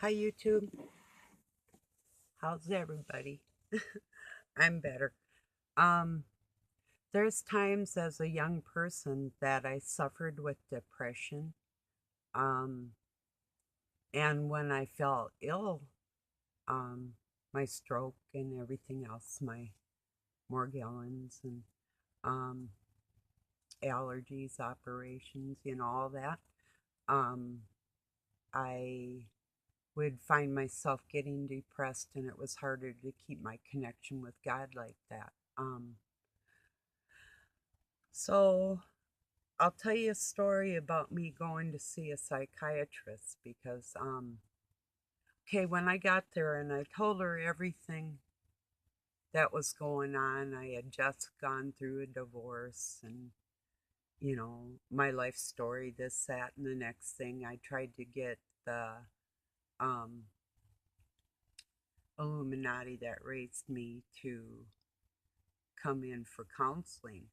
Hi, YouTube. How's everybody? I'm better. Um, there's times as a young person that I suffered with depression. Um, and when I felt ill, um, my stroke and everything else, my Morgellons and um, allergies, operations, all that, um, I would find myself getting depressed, and it was harder to keep my connection with God like that. So I'll tell you a story about me going to see a psychiatrist because, okay, when I got there and I told her everything that was going on, I had just gone through a divorce and, my life story, this, that, and the next thing. I tried to get the um, Illuminati that raised me to come in for counseling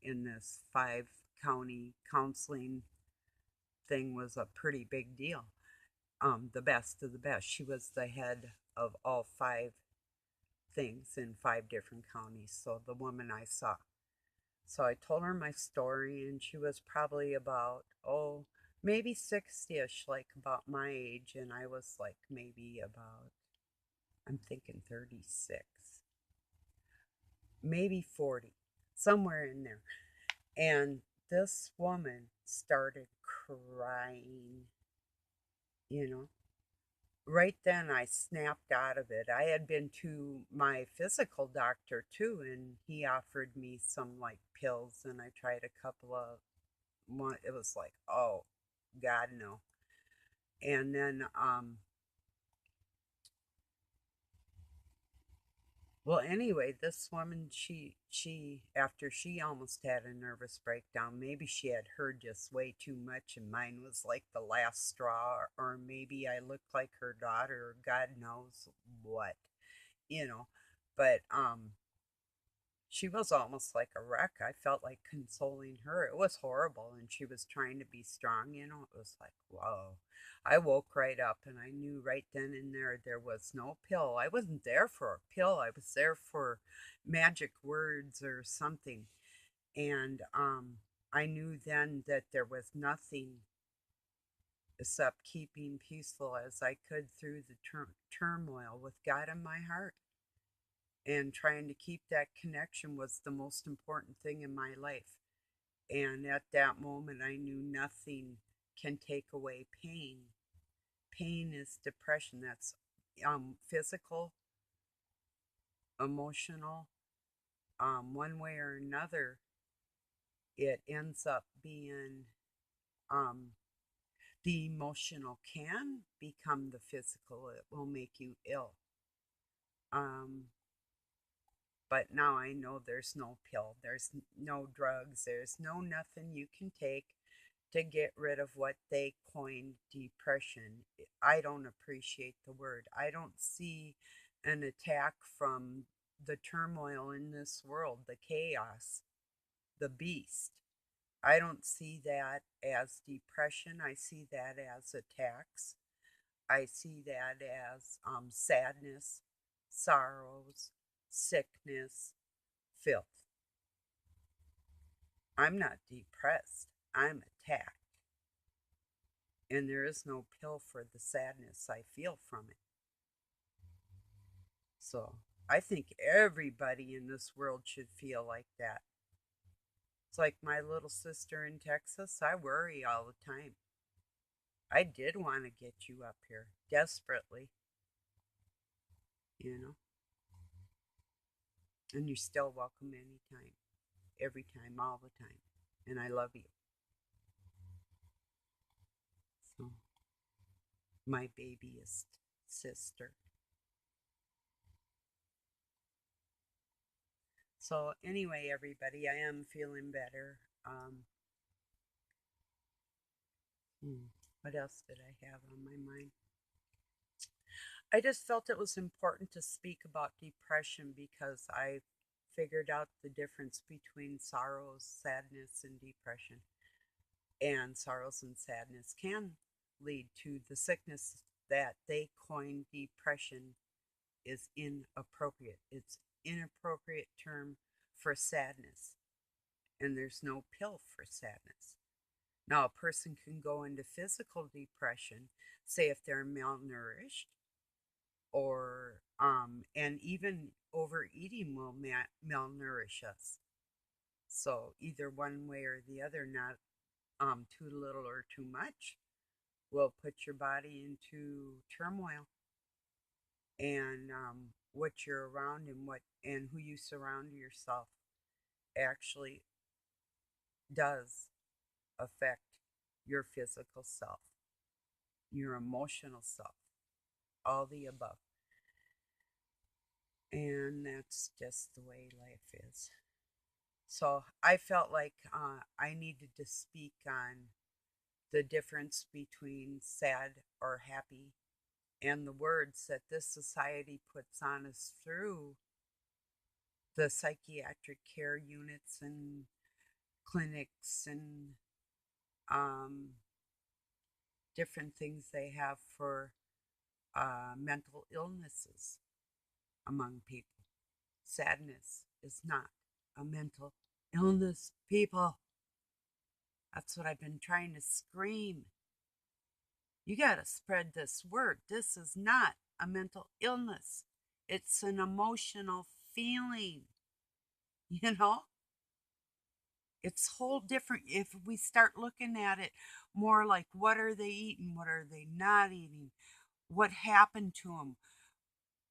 in this 5 county counseling thing was a pretty big deal. The best of the best. She was the head of all 5 things in 5 different counties. So the woman I saw. So I told her my story, and she was probably about, maybe 60 ish, like about my age. And I was like maybe about, I'm thinking 36, maybe 40, somewhere in there. And this woman started crying, you know, right then I snapped out of it. I had been to my physical doctor too, and he offered me some like pills, and I tried a couple of one. It was like, oh, God, no. And then, well, anyway, this woman, she, after she almost had a nervous breakdown, maybe she had heard just way too much, and mine was like the last straw, or maybe I looked like her daughter, or God knows what, you know. But she was almost like a wreck. I felt like consoling her. It was horrible, and she was trying to be strong, you know. It was like, whoa. I woke right up, and I knew right then and there was no pill. I wasn't there for a pill, I was there for magic words or something. And I knew then that there was nothing except keeping peaceful as I could through the turmoil with God in my heart, and trying to keep that connection was the most important thing in my life. And at that moment, I knew nothing can take away pain. Pain is depression. That's physical, emotional, one way or another. It ends up being um, the emotional can become the physical. It will make you ill. Um, But now I know there's no pill, there's no drugs, there's no nothing you can take to get rid of what they coined depression. I don't appreciate the word. I don't see an attack from the turmoil in this world, the chaos, the beast. I don't see that as depression. I see that as attacks. I see that as sadness, sorrows, sickness, filth. I'm not depressed. I'm attacked. And there is no pill for the sadness I feel from it. So I think everybody in this world should feel like that. It's like my little sister in Texas. I worry all the time. I did want to get you up here desperately, you know, and you're still welcome anytime, every time, all the time. And I love you. So, my babyest sister. So anyway, everybody, I am feeling better. What else did I have on my mind? I just felt it was important to speak about depression because I figured out the difference between sorrows, sadness, and depression. And sorrows and sadness can lead to the sickness that they coined depression is inappropriate. It's inappropriate term for sadness, and there's no pill for sadness. Now, a person can go into physical depression, say if they're malnourished, or and even overeating will malnourish us. So either one way or the other, not too little or too much, will put your body into turmoil. And what you're around and what and who you surround yourself actually does affect your physical self, your emotional self, all the above. And that's just the way life is. So I felt like I needed to speak on the difference between sad or happy and the words that this society puts on us through the psychiatric care units and clinics and um, different things they have for mental illnesses among people. Sadness is not a mental illness, people. That's what I've been trying to scream. You got to spread this word. This is not a mental illness, it's an emotional feeling. You know, it's whole different if we start looking at it more like what are they eating, what are they not eating, what happened to them,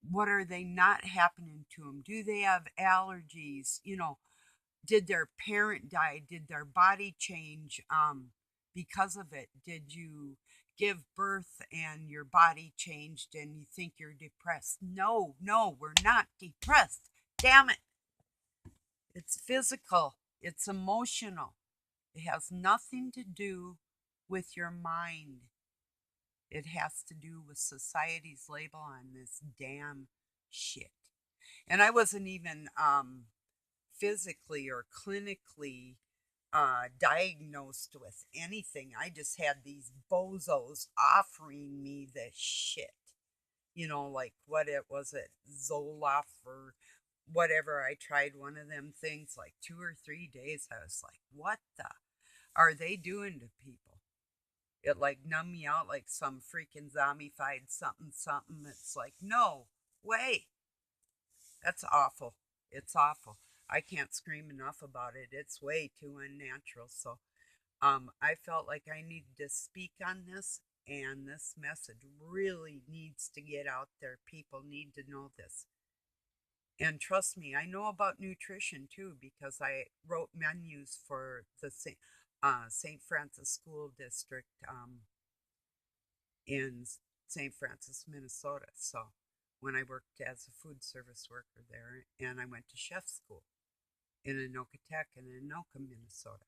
what are they not happening to them, do they have allergies, did their parent die, did their body change because of it, did you give birth and your body changed and you think you're depressed? No, no, we're not depressed, damn it. It's physical, it's emotional. It has nothing to do with your mind. It has to do with society's label on this damn shit. And I wasn't even physically or clinically diagnosed with anything. I just had these bozos offering me this shit. Like what it was, it Zoloft or whatever. I tried one of them things like 2 or 3 days. I was like, what the are they doing to people? It like numbed me out like some freaking zombified something something. It's like, no way. That's awful. It's awful. I can't scream enough about it. It's way too unnatural. So I felt like I needed to speak on this, and this message really needs to get out there. People need to know this. And trust me, I know about nutrition too because I wrote menus for the St. Francis School District in St. Francis, Minnesota. So when I worked as a food service worker there, and I went to chef school in Anoka Tech in Anoka, Minnesota.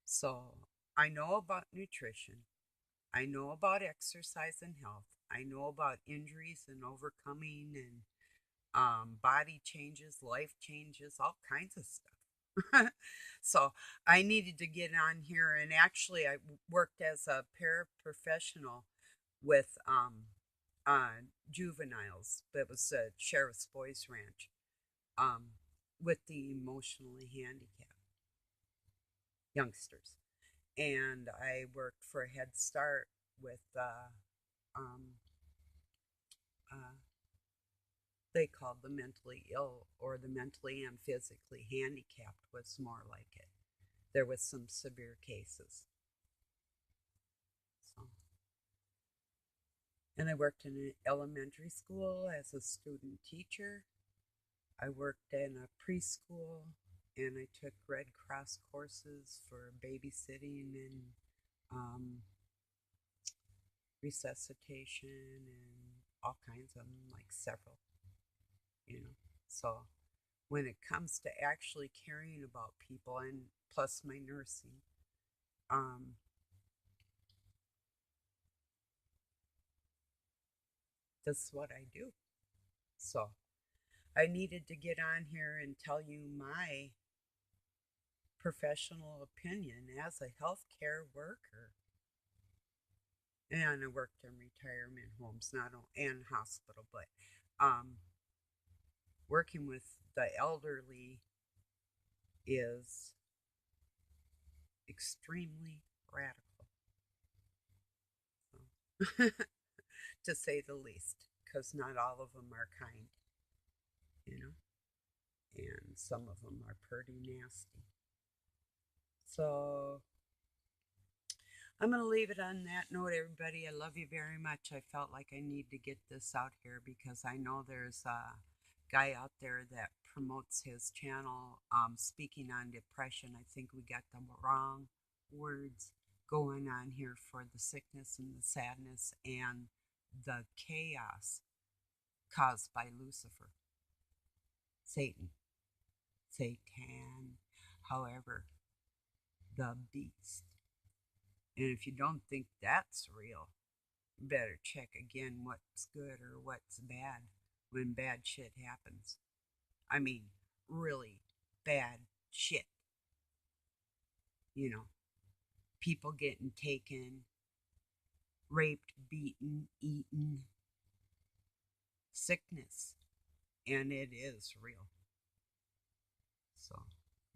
So I know about nutrition. I know about exercise and health. I know about injuries and overcoming and body changes, life changes, all kinds of stuff. So I needed to get on here, and actually, I worked as a paraprofessional with juveniles. That was a sheriff's boys ranch um, with the emotionally handicapped youngsters, and I worked for Head Start with um, uh, they called the mentally ill or the mentally and physically handicapped was more like it. There was some severe cases. So, and I worked in an elementary school as a student teacher. I worked in a preschool, and I took Red Cross courses for babysitting and um, resuscitation and all kinds of them, like several, you know. So when it comes to actually caring about people and plus my nursing, um, this is what I do. So I needed to get on here and tell you my professional opinion as a healthcare worker. And I worked in retirement homes, not only and hospital, but um, working with the elderly is extremely radical, so, to say the least, because not all of them are kind, you know, and some of them are pretty nasty. So I'm going to leave it on that note, everybody. I love you very much. I felt like I need to get this out here because I know there's a guy out there that promotes his channel speaking on depression. I think we got the wrong words going on here for the sickness and the sadness and the chaos caused by Lucifer, Satan, Satan, however, the beast. And if you don't think that's real, you better check again what's good or what's bad when bad shit happens. I mean, really bad shit. You know, people getting taken, raped, beaten, eaten, sickness. And it is real. So,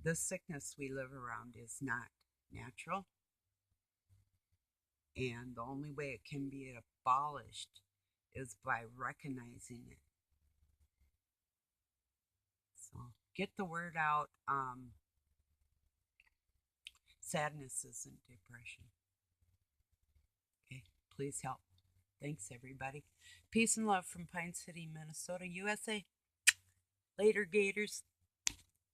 the sickness we live around is not natural. And the only way it can be abolished is by recognizing it. So get the word out. Sadness isn't depression. Okay, please help. Thanks, everybody. Peace and love from Pine City, Minnesota, USA. Later, Gators.